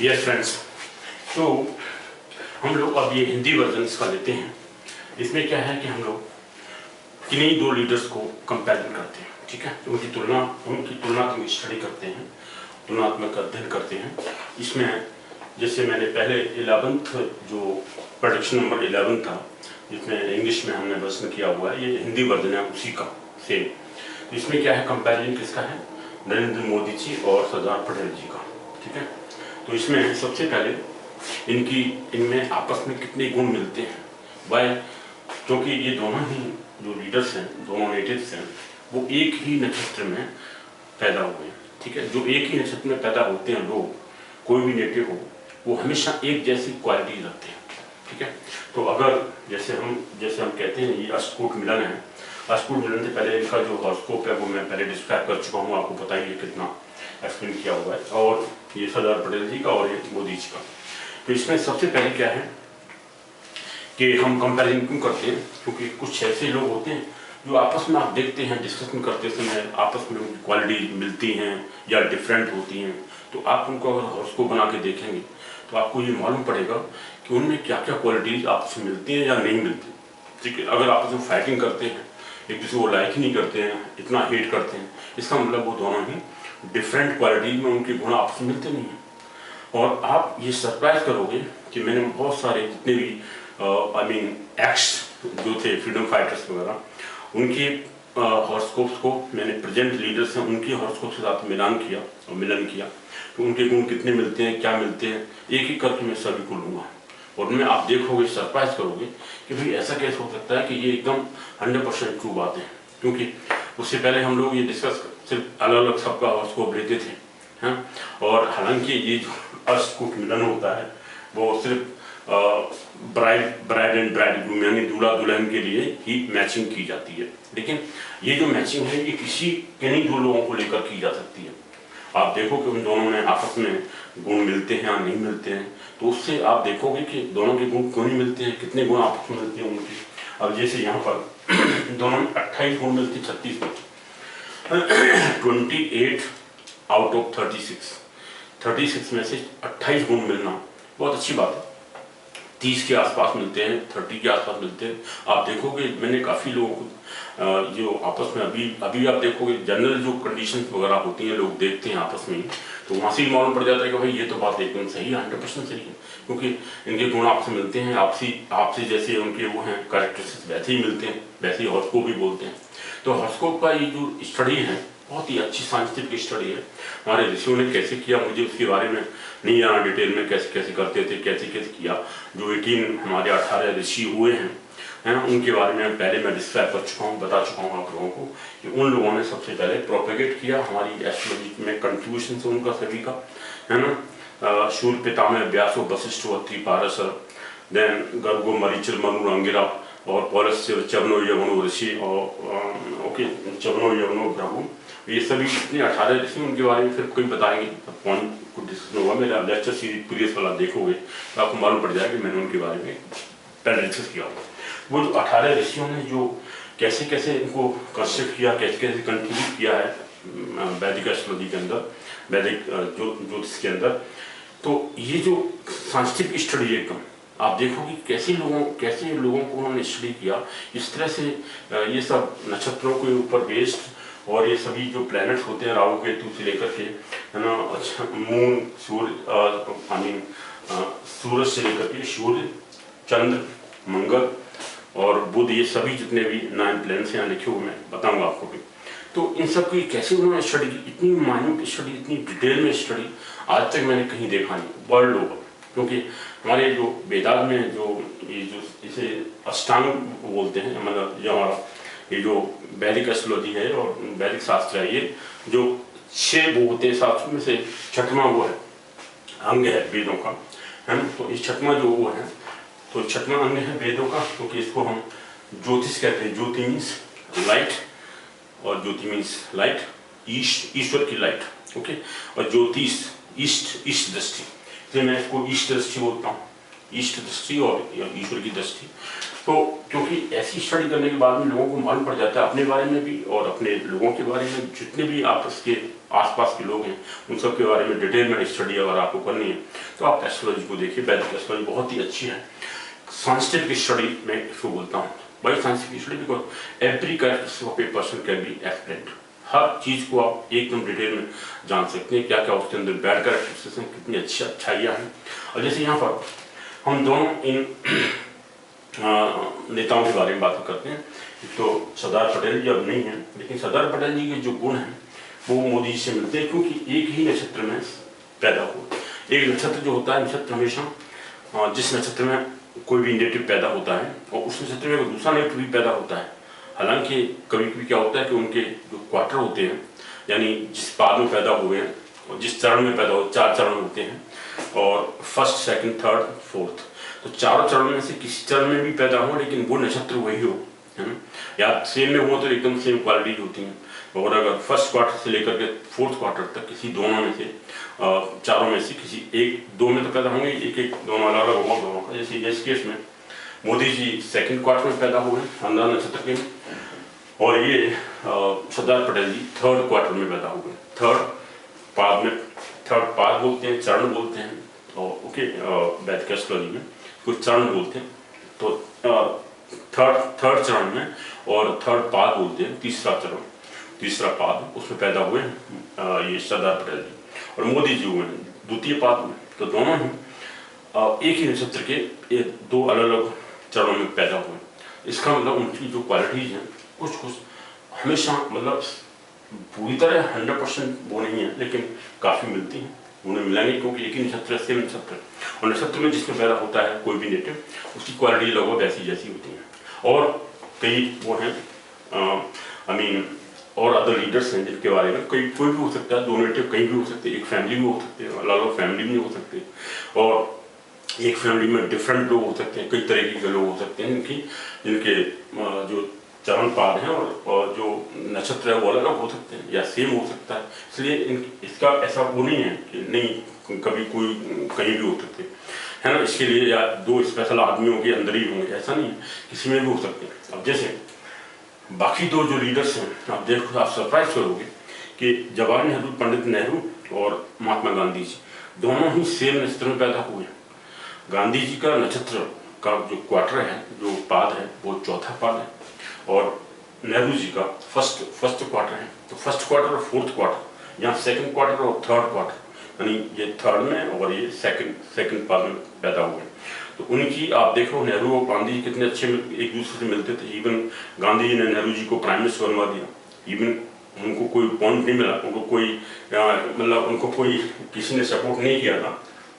Yes friends, तो हम लोग अब ये हिंदी वर्जन इसका लेते हैं। इसमें क्या है कि हम लोग किन्हीं दो लीडर्स को कंपेरिजन करते हैं, ठीक है। तो उनकी तुलनात्मक स्टडी करते हैं, तुलनात्मक अध्ययन करते हैं। इसमें जैसे मैंने पहले 11th जो प्रोडक्शन नंबर 11 था, जिसमें इंग्लिश में हमने वर्जन किया हुआ है, ये हिंदी वर्जन है उसी का सेम। तो इसमें क्या है, कंपेरिजन किसका है, नरेंद्र मोदी जी और सरदार पटेल जी का, ठीक है। तो इसमें सबसे पहले इनमें आपस में कितने गुण मिलते हैं, वाई, क्योंकि ये दोनों ही जो लीडर्स हैं, दोनों नेटिव्स हैं, वो एक ही नक्षत्र में पैदा हुए हैं, ठीक है। जो एक ही नक्षत्र में पैदा होते हैं लोग, कोई भी नेटिव हो, वो हमेशा एक जैसी क्वालिटी रखते हैं, ठीक है। तो अगर जैसे हम कहते हैं ये अष्टकूट मिलन है, अष्टकूट मिलन से पहले इनका जो हॉरोस्कोप है वो मैं पहले डिस्क्राइब कर चुका हूँ, आपको पता ही है कितना एक्सप्लेन किया हुआ है, और ये सरदार पटेल जी का और ये मोदी जी का। तो इसमें सबसे पहले क्या है कि हम कंपैरिजन क्यों करते हैं, क्योंकि कुछ ऐसे लोग होते हैं जो आपस में आप देखते हैं डिस्कशन करते समय आपस में उनकी क्वालिटी मिलती हैं या डिफरेंट होती हैं। तो आप उनको अगर हॉरोस्कोप बना के देखेंगे तो आपको ये मालूम पड़ेगा कि उनमें क्या क्या क्वालिटीज आपस में मिलती हैं या नहीं मिलती, ठीक है। अगर आपस में फाइटिंग करते हैं, एक दूसरे को लाइक ही नहीं करते हैं, इतना हेट करते हैं, इसका मतलब वो दोनों ही डिफरेंट क्वालिटीज में उनके गुण आपस में मिलते नहीं हैं। और आप ये सरप्राइज करोगे कि मैंने बहुत सारे जितने भी एक्स जो थे फ्रीडम फाइटर्स वगैरह, उनके हॉरोस्कोप्स को मैंने प्रेजेंट लीडर्स हैं उनके हॉरोस्कोप के साथ मिलन किया तो उनके गुण कितने मिलते हैं, क्या मिलते हैं, एक एक करके मैं सभी को लूँगा। और उनमें आप देखोगे, सरप्राइज करोगे कि भाई ऐसा कैसे हो सकता है कि ये एकदम 100% ट्रू बात है। क्योंकि उससे पहले हम लोग ये डिस्कस सिर्फ अलग अलग सबका हॉरोस्कोप लेते थे, हैं। और हालांकि ये जो अष्टकूट मिलन होता है वो सिर्फ ब्राइड एंड ब्राइडग्रूम यानी दूल्हा दुल्हन के लिए ही मैचिंग की जाती है, लेकिन ये जो मैचिंग है ये किन्हीं दो लोगों को लेकर की जा सकती है। आप देखो कि उन दोनों में आपस में गुण मिलते हैं या नहीं मिलते हैं, तो उससे आप देखोगे कि दोनों के गुण क्यों नहीं मिलते हैं, कितने गुण आपस में मिलते हैं उनके। अब जैसे यहाँ पर दोनों में 28 गुण मिलते हैं 36 में 28 आउट ऑफ 36 में से 28 गुण मिलना बहुत अच्छी बात है। 30 के आसपास मिलते हैं, 30 के आसपास मिलते हैं। आप देखोगे मैंने काफ़ी लोगों को जो आपस में अभी आप देखोगे जनरल जो कंडीशंस वगैरह होती हैं लोग देखते हैं आपस में, तो वहाँ से ही मालूम पड़ जाता है कि भाई ये तो बात एकदम सही है, 100% सही है, क्योंकि इनके गुण आपसे मिलते हैं, आपसे जैसे उनके वो हैं कैरेक्टरिस्टिक्स वैसे ही मिलते हैं, वैसे ही हॉरोस्कोप भी बोलते हैं। तो हॉरोस्कोप का ये जो स्टडी है बहुत ही अच्छी साइंटिफिक स्टडी है। हमारे ऋषियों ने कैसे किया मुझे उसके बारे में नहीं जाना डिटेल में, कैसे कैसे करते थे, कैसे कैसे किया। जो 18 ऋषि हुए हैं उनके बारे में पहले मैं डिस्क्राइब कर चुका हूँ, बता चुका हूँ आप लोगों को कि उन लोगों ने सबसे पहले प्रोपेगेट किया हमारी एस्ट्रोलॉजी में कंट्रीब्यूशन से उनका सभी का, है ना। शूर पितामह व्यासो वशिष्ठो अत्रि पारशर, देन गर्गो मरीचिर मनु अंगिरा और पौलस्त्य चवनो यवनो ऋषि और चवनो यवनो भ्रभु, ये सभी जितने 18 ऋषि उनके बारे में फिर कोई बताएंगे, पॉइंट को डिस्कशन होगा। मेरा लेक्चर सीरीज प्रीवियस वाला देखोगे तो आपको मालूम पड़ जाएगा कि मैंने उनके बारे में पहले डिस्कस किया होगा। वो जो 18 ऋषियों ने जो कैसे कैसे इनको कंस्ट्रक्ट किया, कैसे कैसे कंट्रीब्यूट किया है वैदिक एस्ट्रोलॉजी के अंदर, वैदिक ज्योतिष के अंदर, तो ये जो साइंटिफिक स्टडी है एकदम आप देखोगे कैसे लोगों को उन्होंने स्टडी किया। इस तरह से ये सब नक्षत्रों के ऊपर बेस्ड और ये सभी जो प्लैनेट्स होते हैं राहु केतु से लेकर के, है ना, अच्छा मून, सूरज से लेकर के सूर्य, चंद्र, मंगल और बुध, ये सभी जितने भी 9 प्लैनेट्स यहाँ लिखे हुए मैं बताऊंगा आपको भी। तो इन सब की कैसे उन्होंने स्टडी की, इतनी माइन्यूट स्टडी, इतनी डिटेल में स्टडी आज तक मैंने कहीं देखा नहीं वर्ल्ड ओवर। क्योंकि हमारे जो वेदांत में जो इसे अष्टांग बोलते हैं, मतलब जो हमारा ये जो वैदिक एस्ट्रोलॉजी है और वैदिक शास्त्र है, ये जो 6 वो होते हैं शास्त्र में से 6वां वो है अंग है वेदों का, है ना। तो इस 6वां जो वो है, तो 6वां अंग है वेदों का, क्योंकि इसको हम ज्योतिष कहते हैं। ज्योति मीन्स लाइट और ज्योति मीन्स लाइट, ईश्वर की लाइट, ओके। और ज्योतिष ईस्ट दृष्टि, इसलिए मैं इसको ईस्ट दृष्टि बोलता हूँ, ईष्ट दृष्टि और ईश्वर की दृष्टि। तो क्योंकि ऐसी स्टडी करने के बाद में लोगों को मालूम पड़ जाता है अपने बारे में भी और अपने लोगों के बारे में, जितने भी आपस के आसपास के लोग हैं उन सब के बारे में डिटेल में स्टडी अगर आपको करनी है तो आप एस्ट्रोलॉजी को देखिए। वैदिक एस्ट्रोलॉजी बहुत ही अच्छी है। साइंटिफिक स्टडी में इसको बोलता हूँ, by scientific study, because every characteristic of a person can be explained. हर चीज़ को आप एकदम डिटेल में जान सकते हैं, क्या क्या उसके अंदर बैड कैरेक्टरिस्टिक्स हैं, कितनी अच्छी अच्छाइयाँ हैं। और जैसे यहाँ पर हम दोनों इन नेताओं के बारे में बात करते हैं, तो सरदार पटेल जी अब नहीं हैं, लेकिन सरदार पटेल जी के जो गुण हैं वो मोदी जी से मिलते हैं, क्योंकि एक ही नक्षत्र में पैदा हुआ। एक नक्षत्र जो होता है, नक्षत्र हमेशा जिस नक्षत्र में कोई भी नेटिव पैदा होता है और उस नक्षत्र में दूसरा नेटिव भी पैदा होता है। हालांकि कभी कभी क्या होता है कि उनके जो क्वार्टर होते हैं, यानी जिस पाद में पैदा हुए हैं और जिस चरण में पैदा हुए, 4 चरण होते हैं और फर्स्ट, सेकंड, थर्ड, फोर्थ, तो चारों चरण में से किसी चरण में भी पैदा हो लेकिन वो नक्षत्र वही हो, है ना, या सेम में हो तो एकदम सेम क्वालिटी होती है। और अगर फर्स्ट क्वार्टर से लेकर के फोर्थ क्वार्टर तक किसी दोनों में से चारों में से किसी एक दो में तो पैदा होंगे, एक एक दोनों अलग अलग होगा दोनों का। जैसे इस केस में मोदी जी सेकंड क्वार्टर में पैदा हुए अंधा नक्षत्र के, और ये सरदार पटेल जी थर्ड क्वार्टर में पैदा हुए। थर्ड पाद में, थर्ड पाद बोलते हैं, चरण बोलते हैं, और ओके वैदिक एस्ट्रोलॉजी में कुछ चरण बोलते हैं, तो थर्ड चरण में और थर्ड पाद बोलते हैं, तीसरा चरण, तीसरा पाद, उसमें पैदा हुए ये सरदार पटेल जी। और मोदी जी हुए द्वितीय पाद में। तो दोनों ही एक ही नक्षत्र के ये दो अलग अलग चरणों में पैदा हुए। इसका मतलब उनकी जो क्वालिटीज हैं कुछ कुछ हमेशा मतलब पूरी तरह 100% वो नहीं है, लेकिन काफ़ी मिलती हैं, उन्हें मिलेंगे, क्योंकि एक ही नक्षत्र, सेम नक्षत्र, और नक्षत्र में जिसमें पैदा होता है कोई भी नेटिव, उसकी क्वालिटी लगभग ऐसी जैसी होती है। और कई वो हैं आई मीन और अदर लीडर्स हैं जिनके बारे में कोई भी हो सकता है, 2 नेटिव कहीं भी हो सकते हैं, एक फैमिली भी हो सकते हैं, अलग अलग फैमिली भी हो सकते हैं, और एक फैमिली में डिफरेंट लोग हो सकते हैं, कई तरीके के लोग हो सकते हैं जिनके जो चरण पाद हैं और जो नक्षत्र है वो अलग अलग हो सकते हैं या सेम हो सकता है। इसलिए इसका ऐसा वो नहीं है कि नहीं कभी कोई कहीं भी हो सकते है ना, इसके लिए या 2 स्पेशल आदमियों के अंदर ही होंगे, ऐसा नहीं है, किसी में भी हो सकते हैं। अब जैसे बाकी 2 जो लीडर्स हैं, आप देखो, आप सरप्राइज करोगे कि जवाहरलाल नेहरू, पंडित नेहरू और महात्मा गांधी जी दोनों ही सेम नक्षत्र में पैदा हुए। गांधी जी का नक्षत्र का जो क्वार्टर है, जो पाद है, वो चौथा पाद है, और नेहरू जी का फर्स्ट क्वार्टर है। तो फर्स्ट क्वार्टर और फोर्थ क्वार्टर, यहाँ सेकंड क्वार्टर और थर्ड क्वार्टर, यानी ये थर्ड में और ये सेकंड पाद में पैदा हुए। तो उनकी आप देखो, नेहरू और गांधी जी कितने अच्छे एक दूसरे से मिलते थे। इवन गांधी जी ने नेहरू जी को प्राइम मिनिस्टर बनवा दिया, इवन उनको कोई पॉइंट नहीं मिला, उनको कोई मतलब उनको कोई किसी ने सपोर्ट नहीं किया था,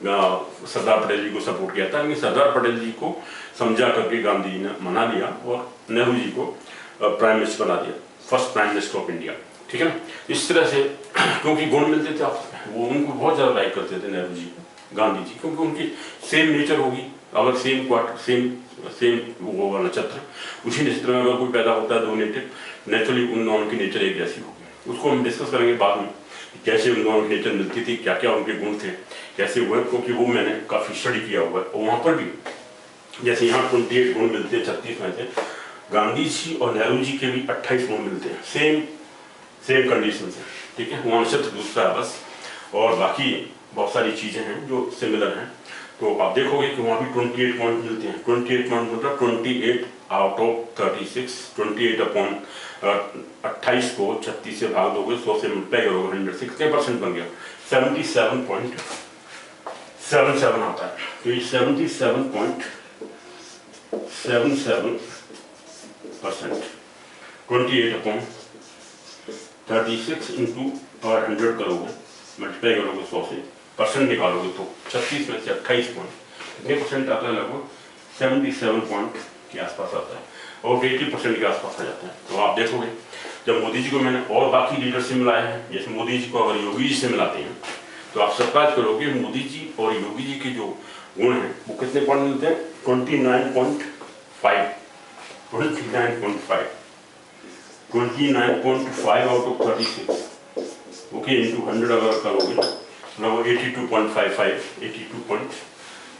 सरदार पटेल जी को सपोर्ट किया था, लेकिन सरदार पटेल जी को समझा करके गांधी जी ने मना लिया और नेहरू जी को प्राइम मिनिस्टर बना दिया, first prime minister of India, ठीक है ना। इस तरह से क्योंकि गुण मिलते थे, आप वो उनको बहुत ज़्यादा लाइक करते थे नेहरू जी को, गांधी जी, क्योंकि उनकी सेम नेचर होगी। अगर सेम क्वार्टर, सेम वो होगा नक्षत्र, उसी नक्षत्र में अगर कोई पैदा होता है 2 नेटिव, नेचुरली उन दोनों की नेचर एक जैसी होगी। उसको हम डिस्कस करेंगे बाद में, कैसे उन दोनों की नेचर मिलती थी, क्या क्या उनके गुण थे, कैसे हुए, क्योंकि वो मैंने काफ़ी स्टडी किया हुआ है। और वहाँ पर भी जैसे यहाँ 28 गुण मिलते हैं 36 में से, गांधी जी और नेहरू जी के भी 28 गुण मिलते हैं, सेम कंडीशन से, ठीक है। वहाँ नक्षत्र दूसरा है बस, और बाकी बहुत सारी चीज़ें हैं जो सिमिलर हैं। तो आप देखोगे कि वहाँ भी 28 पॉइंट मिलते हैं। 28 पॉइंट मतलब 28 आउट ऑफ 36, 28 अपॉन 28 को 36 से भाग दोगे, 100 से मल्टीप्लाई करोगे, 100 कितने परसेंट बन गया, 77.77 आता है। तो ये 77.77%, 28 अपॉन 36 इंटू 100 करोगे, मल्टीप्लाई करोगे 100 से, परसेंट निकालोगे तो 36 में से 28 पॉइंट कितने परसेंट आता है, लगभग 77 पॉइंट के आसपास आता है, और 80% के आसपास आ जाता है। तो आप देखोगे जब मोदी जी को मैंने और बाकी लीडर से मिलाया है, जैसे मोदी जी को अगर योगी जी से मिलाते हैं तो आप सरप्राइज करोगे, मोदी जी और योगी जी के जो गुण हैं वो कितने पॉइंट मिलते हैं, 29.5 आउट ऑफ 36, ओके, इंटू 100 अगर करोगे लगभग 82.55,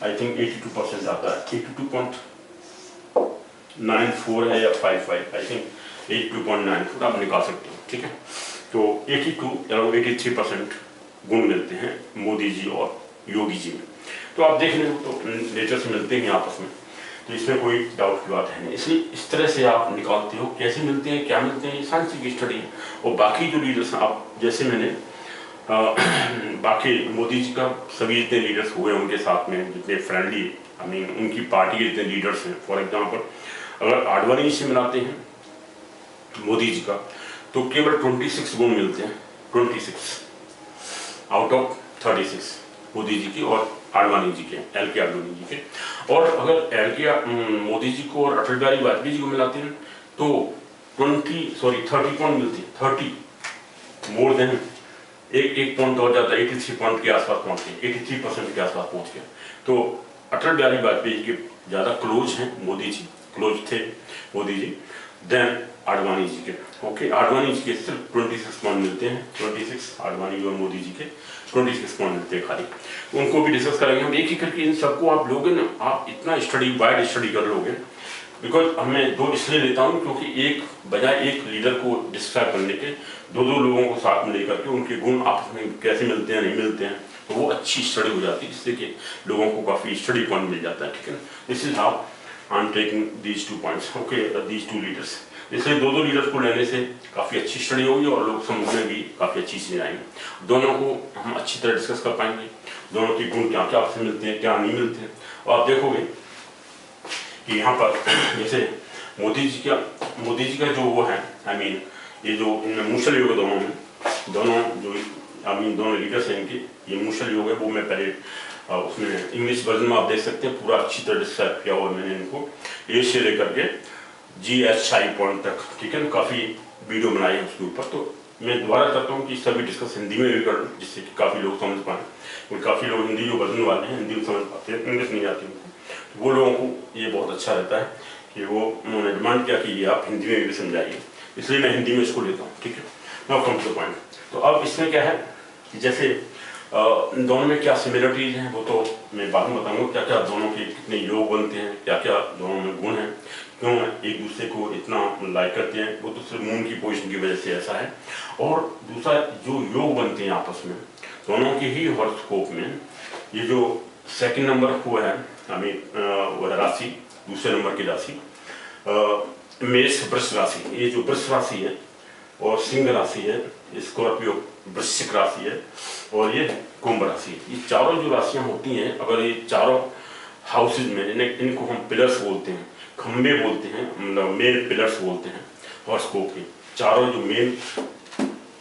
आई थिंक 82% आता है, 82.94 है या 55, आई थिंक 82.94 आप निकाल सकते हो, ठीक है। तो 83% गुण मिलते हैं मोदी जी और योगी जी में। तो आप देख लें तो लेटर्स मिलते हैं आपस में, तो इसमें कोई डाउट की बात है नहीं। इसलिए इस तरह से आप निकालते हो, कैसे मिलते हैं, क्या मिलते हैं, साइंस की स्टडी है। और बाकी जो लीडर्स हैं, आप जैसे मैंने बाकी मोदी जी का सभी जितने लीडर्स हुए उनके साथ में जितने फ्रेंडली आई मीन उनकी पार्टी के जितने लीडर्स हैं, फॉर एग्जांपल अगर आडवाणी से मिलाते हैं मोदी जी का तो केवल 26 गुण मिलते हैं, 26 आउट ऑफ 36 मोदी जी की और आडवाणी जी के, एल के आडवाणी जी के। और अगर मोदी जी को और अटल बिहारी वाजपेयी जी को मिलाते हैं तो 30 पॉइंट मिलते हैं, 30 मोर देन एक पॉइंट और ज्यादा, 83 पॉइंट के आसपास पहुंच गए, 83% के आसपास पहुंच गए। तो अटल बिहारी वाजपेयी जी के ज्यादा क्लोज हैं मोदी जी, क्लोज थे मोदी जी देन आडवाणी जी के। ओके, आडवाणी जी के सिर्फ 26 पॉइंट मिलते हैं, 26 आडवाणी और मोदी जी के 26 पॉइंट मिलते हैं खाली। उनको भी डिस्कस करेंगे हम एक एक करके। इन सबको आप लोगे ना, आप इतना स्टडी वाइड स्टडी कर लोगे, बिकॉज मैं दो इसलिए लेता हूँ क्योंकि एक बजाय एक लीडर को डिस्क्राइब करने के दो लोगों को साथ में लेकर के उनके गुण आपस में कैसे मिलते हैं नहीं मिलते हैं, तो वो अच्छी स्टडी हो जाती है, जिससे कि लोगों को काफ़ी स्टडी पॉइंट मिल जाता है, ठीक है। This is how I am taking these 2 points, okay, these 2 leaders. इसलिए दो लीडर्स को लेने से काफ़ी अच्छी स्टडी होगी और लोग समझने भी काफ़ी अच्छी चीज़ें आएंगी। दोनों को हम अच्छी तरह डिस्कस कर पाएंगे, दोनों के गुण क्या क्या आपसे मिलते हैं, क्या नहीं मिलते हैं। और आप देखोगे कि यहाँ पर जैसे मोदी जी का जो वो है, आई मीन ये जो इनमें मूसल योग दोनों जो आई मीन दोनों लीडर्स हैं इनके, ये मूसल योग है, वो मैं पहले उसमें इंग्लिश वर्जन में आप देख सकते हैं, पूरा अच्छी तरह डिस्क्राइब किया हुआ मैंने इनको, ए से लेकर के GHI पॉइंट तक, ठीक है ना। काफ़ी वीडियो बनाई है उसके ऊपर, तो मैं दोबारा चाहता हूँ कि सभी डिस्कस हिंदी में भी करूँ, जिससे कि काफ़ी लोग समझ पाएँ। और काफ़ी लोग हिंदी जो वर्जन वाले हैं हिंदी में समझ पाते हैं, इंग्लिश नहीं आती उनको, तो वो लोगों को ये बहुत अच्छा रहता है कि वो उन्होंने डिमांड किया कि ये आप हिंदी में भी समझाइए, इसलिए मैं हिंदी में इसको लेता हूँ, ठीक है। Now come to the point. तो अब इसमें क्या है कि जैसे दोनों में क्या सिमिलरिटीज हैं वो तो मैं बाद में बताऊंगा, क्या क्या दोनों के कितने योग बनते हैं, क्या क्या दोनों में गुण हैं, क्यों एक दूसरे को इतना लाइक करते हैं, वो तो सिर्फ मून की पोजीशन की वजह से ऐसा है। और दूसरा जो योग बनते हैं आपस में दोनों के ही हॉरोस्कोप में, ये जो सेकंड नंबर हुआ है आई मीन राशि, दूसरे नंबर की राशि मेष वृष राशि, ये जो वृष राशि है और सिंह राशि है, स्कॉर्पियो वृश्चिक राशि है और ये कुंभ राशि है। ये चारों जो राशियां होती हैं, अगर ये चारों हाउसेज में इनको हम पिलर्स बोलते हैं, खंबे बोलते हैं, मतलब मेन पिलर्स बोलते हैं हॉरोस्कोप के। चारों जो मेन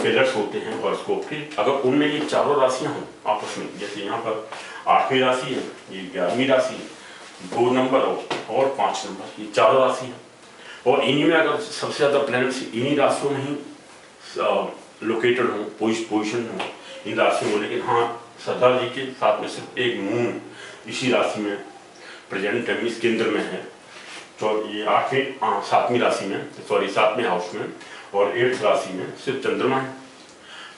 पिलर्स होते हैं हॉरोस्कोप के, अगर उनमें ये चारों राशियां हों आपस में, जैसे यहाँ पर 8वीं राशि है, ये 11वीं राशि है, 2 नंबर और 5 नंबर, ये चारों राशि है। और इन्हीं में अगर सबसे ज़्यादा प्लैनेट्स इन्हीं राशियों में ही लोकेटेड हो, पोजिशन हो इन राशियों में, लेकिन हाँ सरदार जी के साथ में सिर्फ एक मून इसी राशि में प्रेजेंट है, इस केंद्र में है। तो ये 7वीं राशि में, सॉरी 7वें हाउस में और 8th राशि में सिर्फ चंद्रमा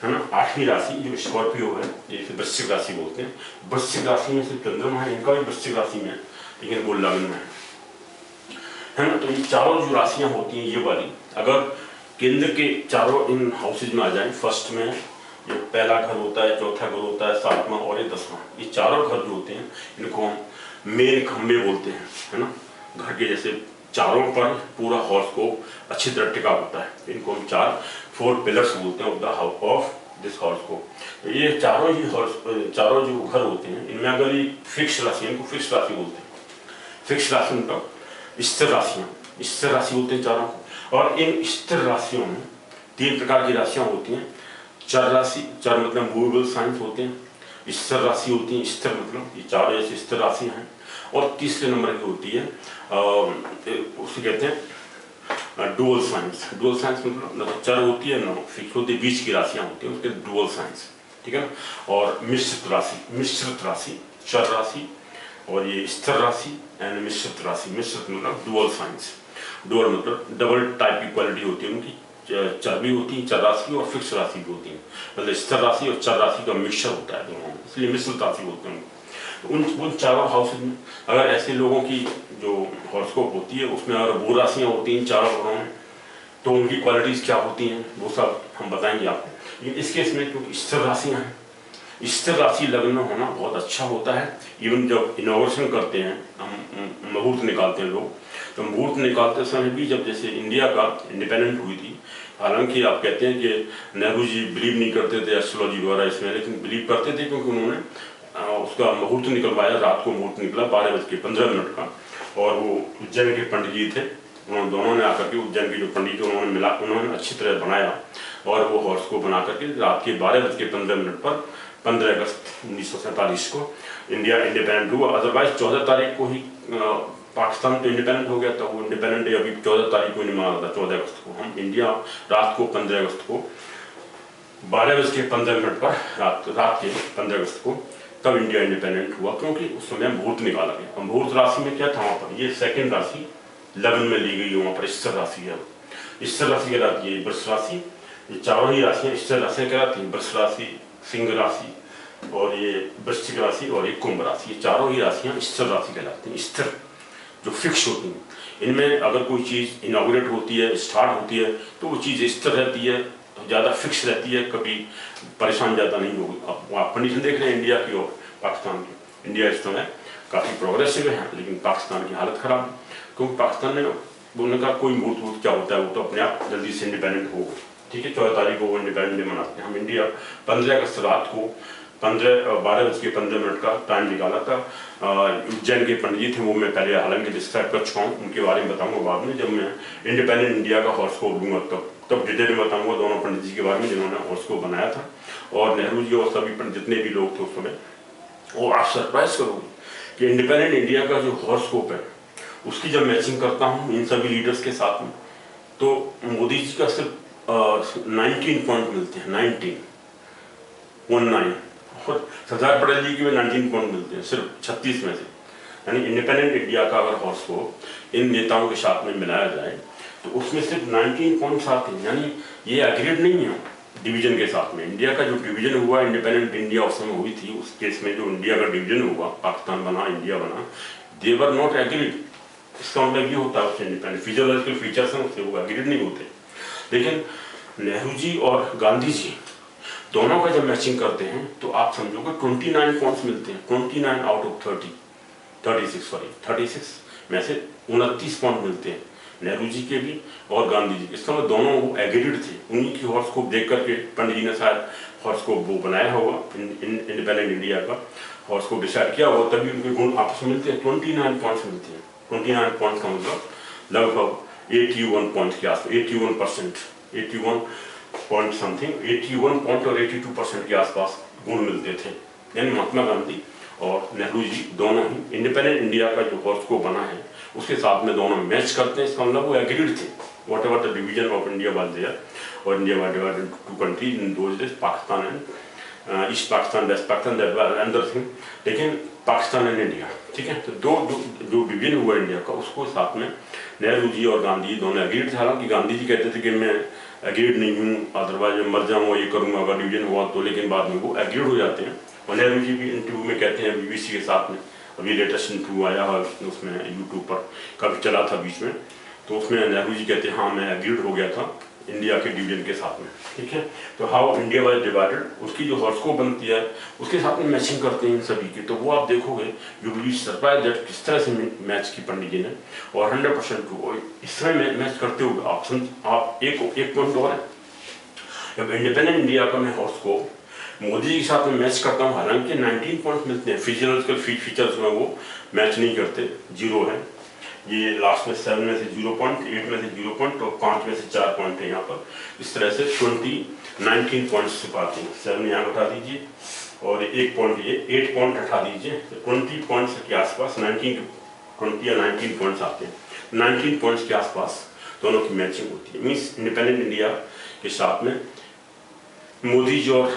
है ना। 8वीं राशि जो स्कॉर्पियो है, ये वृश्चिक राशि बोलते हैं, वृश्चिक राशि में सिर्फ चंद्रमा है, इनका भी वृश्चिक राशि में है, लेकिन वो लगन में है ना। तो ये चारों जो राशियां होती हैं ये वाली, अगर केंद्र के चारों इन हाउसेज में आ जाए, फर्स्ट में ये पहला घर होता है, चौथा घर होता है, 7वां और ये 10वां, ये चारों घर जो होते हैं इनको हम मेन खंबे बोलते हैं, है ना। घर के जैसे चारों पर पूरा हॉरोस्कोप अच्छी तरह टिका होता है, इनको हम 4 पिलर्स बोलते हैं of the house of this horoscope. ये चारों जो घर होते हैं, इनमें अगर ये फिक्स राशि, इनको फिक्स राशि बोलते हैं, फिक्स राशि मतलब स्थिर राशियाँ, स्थिर राशि बोलते हैं चारों को। और इन स्थिर राशियों में 3 प्रकार की राशियाँ होती हैं। चर राशि, चर मतलब मूवेबल साइंस होते हैं, स्थिर राशि होती है, स्थिर मतलब ये चारों ऐसी स्थिर राशियाँ हैं। और तीसरे नंबर की होती है उसे कहते हैं डुअल साइंस। डुअल साइंस मतलब चर होती है ना फिक्स होती है, बीच की राशियाँ होती हैं, उसके डुअल साइंस, ठीक है ना। और मिश्रित राशि, चर राशि और ये स्थिर राशि एंड मिश्रित राशि। मिश्रित मतलब डुअल साइंस, डुअल मतलब डबल टाइप की क्वालिटी होती है उनकी, चर भी होती है, चर राशि और फिक्स राशि भी होती है, मतलब स्थिर राशि और चर राशि का मिक्सचर होता है दोनों में, इसलिए मिश्रित राशि बोलते हैं। उन चारों हाउसेज में अगर ऐसे लोगों की जो हॉरोस्कोप होती है उसमें अगर वो राशियाँ होती हैं चारों घरों में, तो उनकी क्वालिटीज़ क्या होती हैं वो सब हम बताएंगे आपको। लेकिन इस केस में क्योंकि स्थिर राशियाँ हैं, स्थिर राशि लग्न होना बहुत अच्छा होता है। इवन जब इनोवेशन करते हैं हम, मुहूर्त निकालते हैं लोग, तो मुहूर्त निकालते समय भी जब जैसे इंडिया का इंडिपेंडेंट हुई थी, हालांकि आप कहते हैं कि नेहरू जी बिलीव नहीं करते थे एस्ट्रोलॉजी वगैरह इसमें, लेकिन बिलीव करते थे क्योंकि उन्होंने उसका मुहूर्त निकलवाया। रात को मुहूर्त निकला 12:15 का, और वो उज्जैन के पंडित जी थे, उन्होंने दोनों ने आकर के उज्जैन के जो पंडित थे उन्होंने अच्छी तरह बनाया, और वो हॉर्स को बना करके रात के 12:15 पर 15 अगस्त 1947 को इंडिया इंडिपेंडेंट हुआ। अदरवाइज 14 तारीख को ही पाकिस्तान तो इंडिपेंडेंट हो गया था, वो इंडिपेंडेंट डे अभी 14 तारीख को नहीं मनाता था, 14 अगस्त को। हम इंडिया रात को 15 अगस्त को 12:15 पर रात के 15 अगस्त को तब इंडिया इंडिपेंडेंट हुआ, क्योंकि उस समय मुहूर्त निकाला गया। मुहूर्त राशि में क्या था वहाँ पर, ये सेकंड राशि लग्न में ली गई, वहाँ पर स्थिर राशि है। स्थिर राशि कहलाती है वृष राशि। ये चारों ही राशियाँ स्थिर राशियाँ कहलाती हैं, वृष राशि, सिंह राशि और ये वृश्चिक राशि और ये कुंभ राशि। ये चारों ही राशियाँ स्थिर राशि कहलाती हैं, स्थिर जो फिक्स होती हैं। इनमें अगर कोई चीज़ इनॉग्रेट होती है, स्टार्ट होती है, तो वो चीज़ स्थिर रहती है, ज़्यादा फिक्स रहती है, कभी परेशान ज़्यादा नहीं होगी। आप कंडीशन देख रहे हैं इंडिया की और पाकिस्तान की। इंडिया इस समय काफ़ी प्रोग्रेसिव है, लेकिन पाकिस्तान की हालत ख़राब है, क्योंकि पाकिस्तान ने बोलने का कोई मुहूर्त क्या होता है, वो तो अपने आप जल्दी से इंडिपेंडेंट होगा। ठीक है, 14 तारीख को वो इंडिपेंडेंट डे मनाते हैं। हम इंडिया 15 अगस्त रात को 12:15 का टाइम निकाला था। उज्जैन के पंडित जी थे, वो मैं पहले हालांकि डिस्क्राइब कर चुका हूँ, उनके बारे में बताऊंगा बाद में, जब मैं इंडिपेंडेंट इंडिया का हॉरोस्कोप दूंगा तब डिटेल में बताऊंगा दोनों पंडित जी के बारे में जिन्होंने हॉरोस्कोप बनाया था, और नेहरू जी और सभी पंडित जितने भी लोग थे उस समय। और आप सरप्राइज करोगे कि इंडिपेंडेंट इंडिया का जो हॉरोस्कोप है उसकी जब मैचिंग करता हूँ इन सभी लीडर्स के साथ में, तो मोदी जी का सिर्फ 19 पॉइंट मिलते हैं, 19 और सरदार पटेल जी के भी 19 पॉइंट मिलते हैं, सिर्फ 36 में से। यानी इंडिपेंडेंट इंडिया का अगर हॉरोस्कोप इन नेताओं के साथ में मिलाया जाए तो उसमें सिर्फ 19 पॉइंट्स आते हैं। यानी ये एग्रीड नहीं है डिवीजन के साथ में। इंडिया का जो डिवीजन हुआ, इंडिपेंडेंट इंडिया उस समय हुई थी, उस केस में जो इंडिया का डिवीजन हुआ, पाकिस्तान बना, इंडिया बना, दे वर नॉट एग्रीड। इसका मतलब ये होता है उससे इंडिपेंडेंट फिजियोलॉजिकल फीचर्स हैं उससे वो एग्रीड नहीं होते। लेकिन नेहरू जी और गांधी जी दोनों का जब मैचिंग करते हैं तो आप समझोगे 29 पॉइंट्स मिलते हैं, 29 आउट ऑफ 36 में से 29 पॉइंट मिलते हैं नेहरू जी के भी और गांधी जी। इसका मतलब दोनों वो एग्रीड थे। उन्हीं की हॉरोस्कोप देख करके पंडित जी ने शायद हॉरोस्कोप वो बनाया होगा, इंडिपेंडेंट इंडिया का हॉरोस्कोप डिसाइड किया होगा, तभी उनके गुण आपस में मिलते हैं। 29 पॉइंट्स मिलते हैं। 29 पॉइंट का मतलब लगभग 81 पॉइंट के आसपास, 81%, 81 पॉइंट समथिंग, 81 पॉइंट और 82% के आसपास गुण मिलते थे। यानी महात्मा गांधी और नेहरू जी दोनों ही इंडिपेंडेंट इंडिया का जो हॉरोस्कोप बना है उसके साथ में दोनों मैच करते हैं। इसका मतलब वो एग्रीड थे। Whatever the division of India was there, और India was divided into 2 countries in those days, Pakistan and East Pakistan, West Pakistan, that was another thing. लेकिन पाकिस्तान एंड इंडिया, ठीक है, तो जो डिवीजन हुआ इंडिया का उसको साथ में नेहरू जी और गांधी दोनों एग्रीड थे। हालांकि गांधी जी कहते थे कि मैं एग्रीड नहीं हूँ, अदरवाइज मैं मर जाऊँगा, ये करूँगा अगर डिवीजन हुआ तो, लेकिन बाद में वो एग्रीड हो जाते हैं। और नेहरू जी भी इंटरव्यू में कहते हैं BBC के साथ में, अभी लेटेस्ट इंटरव्यू आया है उसमें यूट्यूब पर काफ़ी चला था बीच में, तो उसमें नेहरू जी कहते हैं हाँ मैं एग्रीड हो गया था इंडिया के डिवीजन के साथ में। ठीक है, तो हाउ इंडिया वाज डिवाइडेड, उसकी जो हॉरोस्कोप बनती है उसके साथ में मैचिंग करते हैं इन सभी की, तो वो आप देखोगे you will be surprised that किस तरह से मैच की पंडित जी ने, और 100% ट्रू। इस तरह मैच करते हुए आप एक पॉइंट और है, जब इंडिपेंडेंट इंडिया का मैं हॉरोस्कोप मोदी जी के साथ में मैच करता हूँ, हालांकि 19 पॉइंट मिलते हैं, फिजियोलॉजिकल फीचर्स में वो मैच नहीं करते, 0 है। ये लास्ट में 7 में से 0 पॉइंट, 8 में से 0 पॉइंट और 5 में से 4 पॉइंट है यहाँ पर। इस तरह से 19 पॉइंट्स से पाते हैं। 7 यहाँ उठा दीजिए और 1 पॉइंट ये 8 पॉइंट हटा दीजिए, 20 पॉइंट्स के आसपास 20 या 19 पॉइंट्स आते हैं। 19 पॉइंट्स के आसपास दोनों की मैचिंग होती है। मीन्स इंडिपेंडेंट इंडिया के साथ में मोदी जी और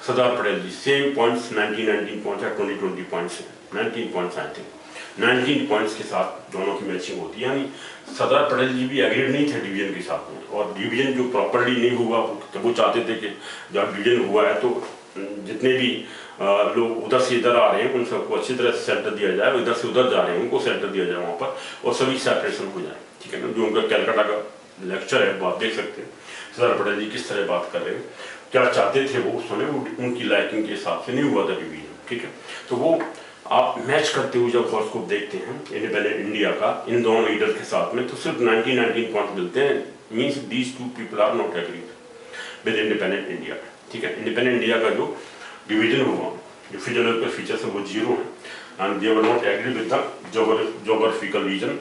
सरदार पटेल जी सेम पॉइंट्स, 19 पॉइंट्स या 20 पॉइंट्स हैं, 19 पॉइंट्स आई थिंक। 19 पॉइंट्स के साथ दोनों की मैचिंग होती है। यानी सरदार पटेल जी भी एग्रीड नहीं थे डिवीजन के साथ में, और डिवीजन जो प्रॉपरली नहीं हुआ तो वो चाहते थे कि जब डिवीजन हुआ है तो जितने भी लोग उधर से इधर आ रहे हैं उन सबको अच्छी तरह से सेंटर दिया जाए, इधर से उधर जा रहे हैं उनको सेंटर दिया जाए वहाँ पर, और सभी सेपरेशन हो जाए, ठीक है ना। जो उनका कैलकाटा का लेक्चर है वो आप देख सकते हैं, सरदार पटेल जी किस तरह बात कर रहे हैं, क्या चाहते थे वो उस समय, उनकी लाइकिंग के हिसाब से नहीं हुआ था डिवीजन, ठीक है। तो वो आप मैच करते हुए जब हॉरोस्कोप देखते हैं इंडिपेंडेंट इंडिया का इन दोनों लीडर के साथ में, तो सिर्फ 19 पॉइंट मिलते हैं, means these two people are not agreed with independent India, ठीक है। इंडिपेंडेंट इंडिया का जो डिवीजन हुआ, जो फिजियोलॉजिकल फीचर्स है वो 0 है, and they were not agree with the geographical region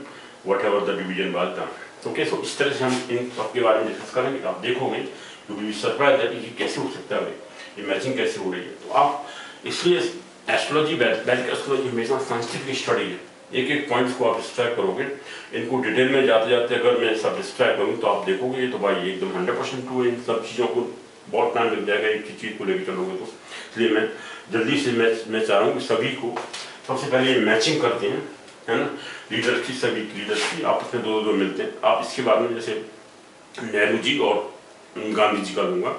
whatever the division was done. Okay, so इस तरह से हम इन सबके बारे में डिस्कस करेंगे। आप देखोगे you will be surprised that ये कैसे हो सकता है, ये मैचिंग कैसे हो रही है। तो आप इसलिए एस्ट्रोलॉजी, वैदिक एस्ट्रोलॉजी हमेशा साइंटिफिक स्टडी है, एक एक पॉइंट्स को आप डिस्क्राइब करोगे, इनको डिटेल में जाते जाते अगर मैं सब डिस्क्राइब करूँ तो आप देखोगे तो भाई एकदम 100% ट्रू है। इन सब चीज़ों को बहुत टाइम लग जाएगा एक चीज़ को लेकर चलोगे तो, इसलिए मैं जल्दी से मैं चाह रहा हूँ कि सभी को सबसे पहले ये मैचिंग करते हैं, है ना, लीडर की, सभी लीडर्स की आपस में दो मिलते हैं। आप इसके बाद में जैसे नेहरू जी और गांधी जी का लूँगा,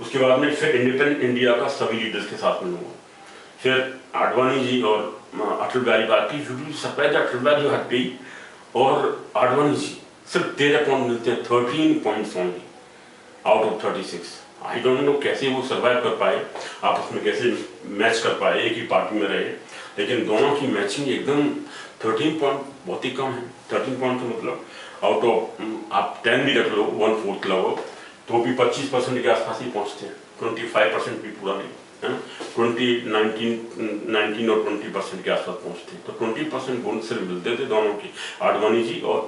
उसके बाद में फिर इंडिपेंडेंट इंडिया का सभी लीडर्स के साथ में लूँगा, फिर आडवाणी जी और अटल बिहारी वाजपेयी, सरप्राइज अटल बिहारी वाजपेयी और आडवाणी जी सिर्फ 13 पॉइंट मिलते हैं, 13 points only out of 36। I don't know कैसे वो सर्वाइव कर पाए, आपस में कैसे मैच कर पाए, एक ही पार्टी में रहे, लेकिन दोनों की मैचिंग एकदम 13 पॉइंट बहुत ही कम है। 13 पॉइंट का मतलब आउट ऑफ आप 10 भी रख लो, 1/4 लगो, तो भी 25% के आसपास ही पहुंचते हैं, 25% भी पूरा नहीं है ना, 19 और 20% के आसपास पहुंचते हैं। तो 20% गुण सिर्फ मिलते थे दोनों की, आडवाणी जी और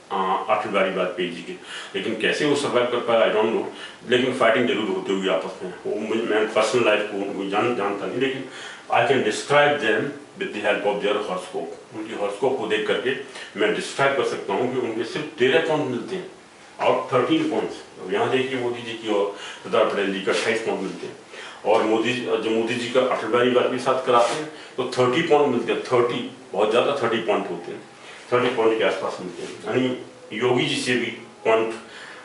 अटल बिहारी वाजपेयी जी के, लेकिन कैसे वो सर्वाइव कर पाया आई डोंट नो, लेकिन फाइटिंग जरूर होती हुई आपस में। वो मैं पर्सनल लाइफ को जानता नहीं, लेकिन I can describe them with the help of their horoscope. उनकी हॉरोस्कोप को देख करके मैं डिस्क्राइब कर सकता हूँ कि उनके सिर्फ 13 पॉइंट मिलते हैं और 13 पॉइंट्स। यहाँ देखिए मोदी जी की और सरदार पटेल जी का 28 पॉइंट मिलते हैं, और मोदी जी का अटल बिहारी वाजपेयी के साथ कराते हैं तो 30 पॉइंट मिलते हैं, 30 बहुत ज़्यादा 30 पॉइंट होते हैं, 30 पॉइंट के आसपास मिलते हैं, यानी योगी जी से भी पॉइंट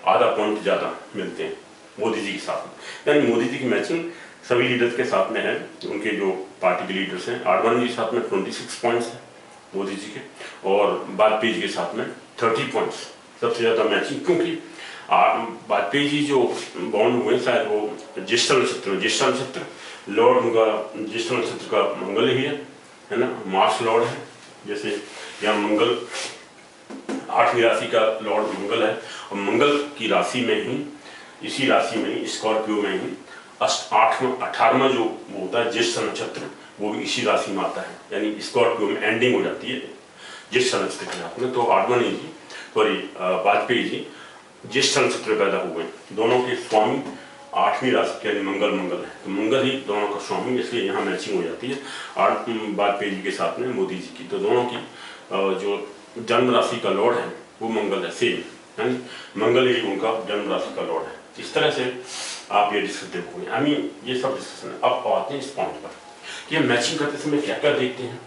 आधा पॉइंट ज़्यादा मिलते हैं मोदी जी के साथ में। यानी मोदी जी की मैचिंग सभी लीडर्स के साथ में है, उनके जो पार्टी के लीडर्स हैं। आडवाणी जी के साथ में 26 पॉइंट्स हैं मोदी जी के, और वाजपेयी जी के साथ में 30 पॉइंट्स, सबसे ज़्यादा मैचिंग। क्योंकि वाजपेयी जी जो बॉन्ड हुए शायद वो ज्येष्ठ नक्षत्र में, ज्येष्ठ नक्षत्र लॉर्ड उनका ज्येष्ठ नक्षत्र का मंगल ही है ना, मार्स लॉर्ड है। जैसे यहाँ मंगल 8वीं राशि का लॉर्ड मंगल है, और मंगल की राशि में ही, इसी राशि में ही, स्कॉर्पियो में ही 18वां जो होता है ज्येष्ठ नक्षत्र, वो भी इसी राशि में आता है, यानी स्कॉर्पियो में एंडिंग हो जाती है ज्येष्ठ नक्षत्र के साथ में। तो आडवाणी जी वाजपेयी जी ज्येष्ठ नक्षत्र पैदा हुए, दोनों के स्वामी 8वीं राशि के यानी मंगल है, तो मंगल ही दोनों का स्वामी, इसलिए यहाँ मैचिंग हो जाती है वाजपेयी जी के साथ में मोदी जी की। तो दोनों की जो जन्म राशि का लॉर्ड है वो मंगल है, सेम, यानी मंगल ही उनका जन्म राशि का लॉर्ड है। इस तरह से आप ये डिस्कस देखोगे, आई मीन ये सब डिस्कशन है। अब आते हैं इस पॉइंट पर कि हम मैचिंग करते समय क्या क्या देखते हैं।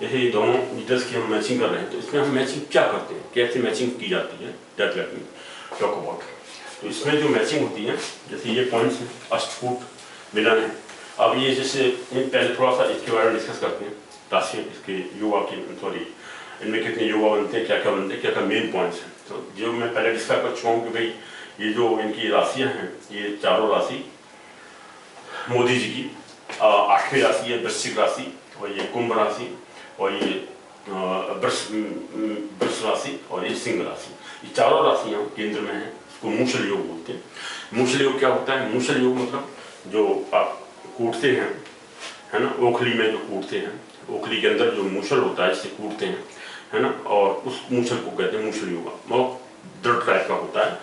जैसे ये दोनों लीडर्स की हम मैचिंग कर रहे हैं, तो इसमें हम मैचिंग क्या करते हैं, कैसे मैचिंग की जाती है, that let me talk about. तो इसमें जो मैचिंग होती है, जैसे ये पॉइंट्स हैं, अष्टकूट मिलन है। अब ये जैसे पहले थोड़ा सा इसके बारे में डिस्कस करते हैं, राशि इसके युवा की, सॉरी इनमें कितने युवा बनते हैं, क्या क्या बनते हैं, क्या क्या मेन पॉइंट्स हैं। तो जो मैं पहले डिस्कस कर चुका हूँ कि भाई ये जो इनकी राशियाँ हैं, ये चारों राशि मोदी जी की 8वीं राशि है वृश्चिक राशि, और ये कुंभ राशि, और ये वृष राशि, और ये सिंह राशि। ये चारों राशियाँ केंद्र में हैं, इसको मूषल योग बोलते हैं। मूषल योग क्या होता है? मूषल योग मतलब जो आप कूटते हैं, है ना, ओखली में जो कूटते हैं, ओखली के अंदर जो मूषल होता है इससे कूटते हैं, है ना, और उस मूषल को कहते हैं मूषल योग। बहुत दृढ़ टाइप का होता है,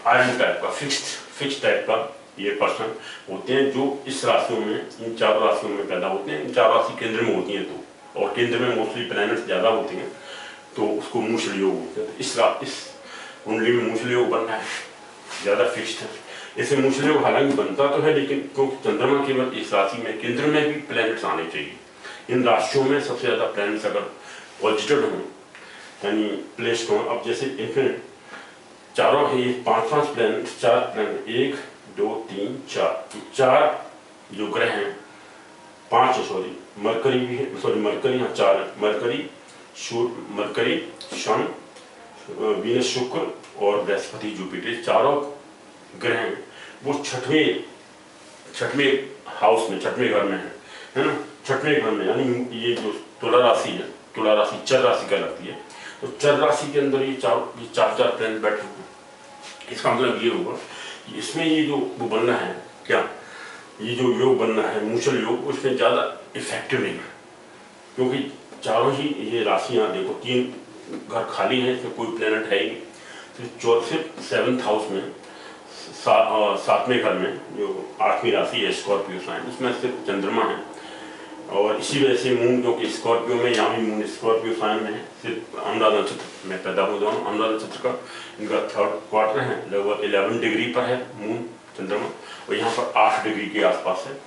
आयरन टाइप का, फिक्स टाइप का ये पर्सन होते हैं जो इस राशियों में, इन चारों राशियों में पैदा होते हैं। इन चार राशि केंद्र में होती हैं, तो और केंद्र में मोस्टली प्लैनेट्स ज़्यादा होते हैं, तो उसको मूषल योग होते हैं। तो इस कुंडली में मूषल योग बनना है, ज़्यादा फिक्स्ड है। इसमें मूषल योग हालांकि बनता तो है, लेकिन क्योंकि चंद्रमा केवल इस राशि में, केंद्र में भी प्लैनेट्स आने चाहिए। इन राशियों में सबसे ज़्यादा प्लैनेट्स अगर पॉजिटिव हों, यानी प्लेस्ड हों। अब जैसे इनफिनिट चारों है, ये 5 प्लैनेट, 4 प्लैनेट, 1 2 3 4, 4 जो ग्रह हैं 5 सॉरी मरकरी भी है, सॉरी मरकरी यहाँ 4 है, मरकरी शन वीनस शुक्र और बृहस्पति जुपिटर चारों ग्रह हैं वो छठवें हाउस में, छठवें घर में है ना, छठवें घर में। यानी ये जो तुला राशि है, तुला राशि चर राशि का लगती है, तो चर राशि के अंदर ये चार प्लैनेट बैठे हुए। इसका मतलब ये होगा इसमें ये जो वो बनना है क्या, ये जो योग बनना है मूषल योग, उसमें ज़्यादा इफेक्टिव नहीं है, क्योंकि चारों ही ये राशियाँ देखो 3 घर खाली हैं, इसमें कोई प्लेनेट है ही नहीं। तो सिर्फ 7th हाउस में 7वें घर में जो 8वीं राशि है स्कॉर्पियो साइन, उसमें सिर्फ चंद्रमा है। और इसी वजह से मून, क्योंकि स्कॉर्पियो में यहाँ भी मून स्कॉर्पियो साइन में है, सिर्फ अनुराधा नक्षत्र में पैदा हुए दोनों। अनुराधा नक्षत्र का इनका 3rd क्वार्टर है, लगभग 11 डिग्री पर है मून चंद्रमा, और यहाँ पर 8 डिग्री के आसपास है,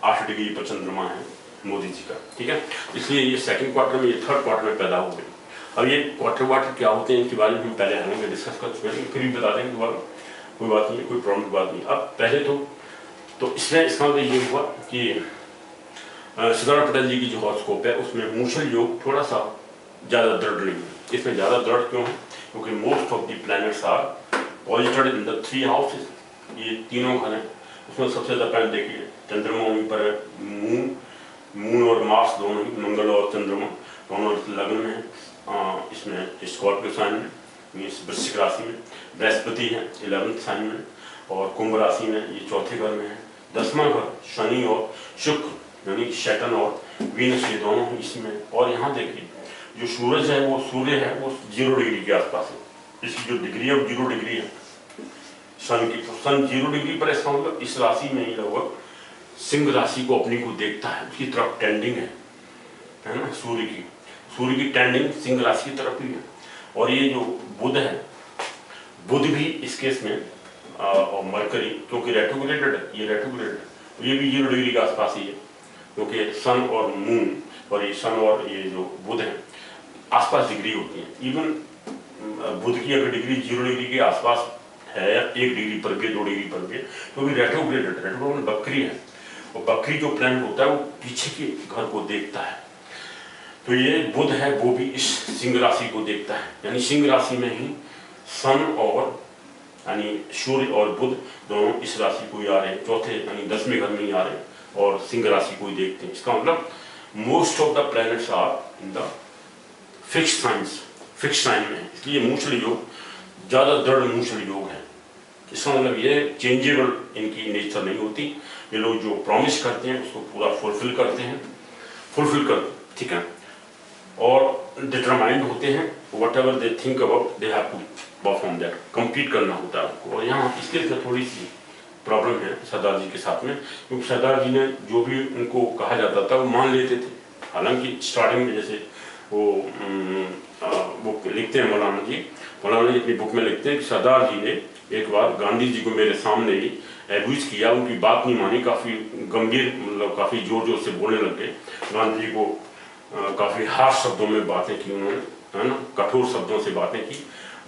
8 डिग्री पर चंद्रमा है मोदी जी का, ठीक है। इसलिए ये 2nd क्वार्टर में, ये 3rd क्वार्टर में पैदा हो गए। अब ये क्वार्टर क्या होते हैं इनके बारे में हम पहले हमें डिस्कस कर चुके हैं, फिर भी बता देंगे दोबारा, कोई बात नहीं, कोई प्रॉब्लम की बात नहीं। अब पहले तो इसमें इसका मतलब ये हुआ कि सरदार पटेल जी की जो हॉरोस्कोप है उसमें मूषल योग थोड़ा सा ज़्यादा दृढ़ नहीं है। इसमें ज़्यादा दृढ़ क्यों है, क्योंकि most of the planets are posited in the 3 houses, ये तीनों घर हैं। उसमें सबसे ज़्यादा पहले देखिए चंद्रमा वहीं पर है, मून और मार्स दोनों ही, मंगल और चंद्रमा दोनों लग्न में है, इसमें स्कॉर्पियो साइन में, वृश्चिक राशि में। बृहस्पति है 11th साइन में, और कुंभ राशि में ये 4थे घर में है। 10वां घर शनि और शुक्र यानी सैटर्न और वीनस, ये दोनों ही इसमें। और यहाँ देखिए जो सूरज है वो 0 डिग्री के आसपास है, इसकी जो डिग्री है वो 0 डिग्री है सन की, तो सन 0 डिग्री पर। इसका मतलब इस राशि में ही लगभग सिंह राशि को अपनी को देखता है, उसकी तरफ टेंडिंग है ना, सूर्य की टेंडिंग सिंह राशि की तरफ ही है। और ये जो बुध है, बुध भी इस केस में और मरकरी, क्योंकि रेट्रोग्रेडेड है, ये रेट्रोग्रेडेड है, ये भी 0 डिग्री के आसपास ही है, क्योंकि सन और मून और ये सन और ये जो बुध है आसपास डिग्री होती है। इवन बुध की अगर डिग्री 0 डिग्री के आसपास है, 1 डिग्री पर भी, 2 डिग्री पर भी, क्योंकि रेट्रोग्रेडेड बकरी है, और बकरी जो प्लैनेट होता है वो पीछे के घर को देखता है। तो ये बुध है वो भी इस सिंह राशि को देखता है, यानी सिंह राशि में ही सन और यानी सूर्य और बुध दोनों इस राशि को ही आ रहे हैं, चौथे यानी 10वें घर में ही आ रहे हैं और सिंह राशि को ही देखते हैं। इसका मतलब most of the planets are in the fixed sign में, इसलिए मूषल योग ज़्यादा दृढ़ मूषल योग है। इसका मतलब ये चेंजेबल इनकी नेचर नहीं होती, ये लोग जो प्रॉमिस करते हैं उसको पूरा फुलफिल करते, ठीक है, और डिटरमाइंड होते हैं, whatever they think about they have to perform that, complete करना होता है उनको। और यहाँ इसके लिए थोड़ी सी प्रॉब्लम है सरदार जी के साथ में, क्योंकि सरदार जी ने जो भी उनको कहा जाता था वो मान लेते थे। हालांकि स्टार्टिंग में जैसे वो लिखते हैं मौलाना जी अपनी बुक में लिखते हैं कि सरदार जी ने एक बार गांधी जी को मेरे सामने ही एब्यूज किया, उनकी बात नहीं मानी, काफ़ी गंभीर मतलब काफ़ी जोर से बोलने लग गए। गांधी जी को काफ़ी हार्श शब्दों में बातें की उन्होंने, है ना, कठोर शब्दों से बातें की।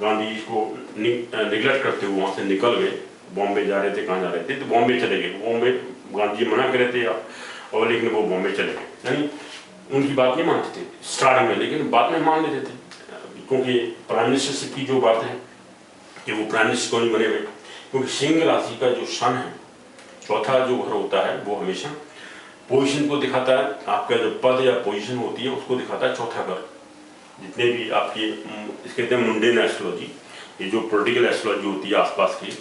गांधी जी को निगलेक्ट करते हुए वहाँ से निकल गए, बॉम्बे जा रहे थे, कहाँ जा रहे थे, तो बॉम्बे चले गए। बॉम्बे गांधी जी मना करे थे और लेकिन वो बॉम्बे चले गए, यानी उनकी बात नहीं मानते थे स्टार्टिंग में, लेकिन बाद में मान लेते थे, क्योंकि प्राइम मिनिस्टर की जो बात है कि वो प्राइम मिनिस्टर को नहीं बने हुए, क्योंकि सिंह राशि का जो सन है, चौथा जो घर होता है वो हमेशा पोजीशन को दिखाता है, आपका जो पद या पोजीशन होती है उसको दिखाता है चौथा घर। जितने भी आपकी इसके कहते हैं मुंडेन एस्ट्रोलॉजी, ये जो पॉलिटिकल एस्ट्रोलॉजी होती है आसपास की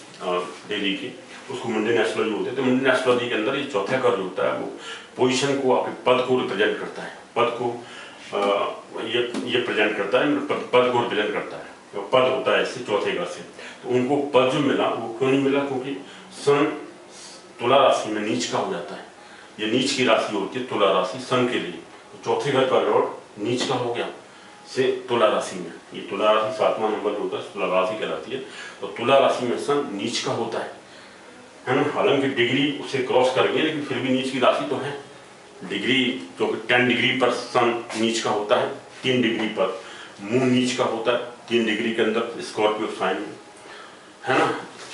दिल्ली की, उसको मुंडेन एस्ट्रोलॉजी होती है। तो मुंडेन एस्ट्रोलॉजी के अंदर ये चौथा घर जो होता है वो पोजीशन को, आपके पद को रिप्रेजेंट करता है, पद को ये प्रेजेंट करता है, पद को रिप्रेजेंट करता है। तो पद होता है इससे चौथे घर से, तो उनको पद जो मिला वो क्यों नहीं मिला, क्योंकि सन तुला राशि में नीच का हो जाता है, ये नीच की राशि होती है तुला राशि सन के लिए, तो चौथे घर का लॉर्ड नीच का हो गया से तुला राशि में। ये तुला राशि 7वां नंबर जो होता है तुला राशि कहलाती है, तो तुला राशि में सन नीच का होता है ना। हालांकि डिग्री उसे क्रॉस कर गई, लेकिन फिर भी नीच की राशि तो है। डिग्री क्योंकि 10 डिग्री पर सन नीच का होता है, 3 डिग्री पर मून नीच का होता है, 3 डिग्री के अंदर स्कॉर्पियो साइन में, है ना।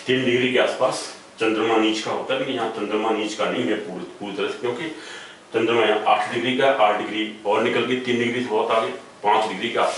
3 डिग्री के आसपास चंद्रमा नीच का होता है, लेकिन यहाँ चंद्रमा नीच का नहीं है पूरी तरह से, क्योंकि चंद्रमा यहाँ 8 डिग्री का, 8 डिग्री और निकल गई, 3 डिग्री से बहुत आगे, 5 डिग्री के आसपास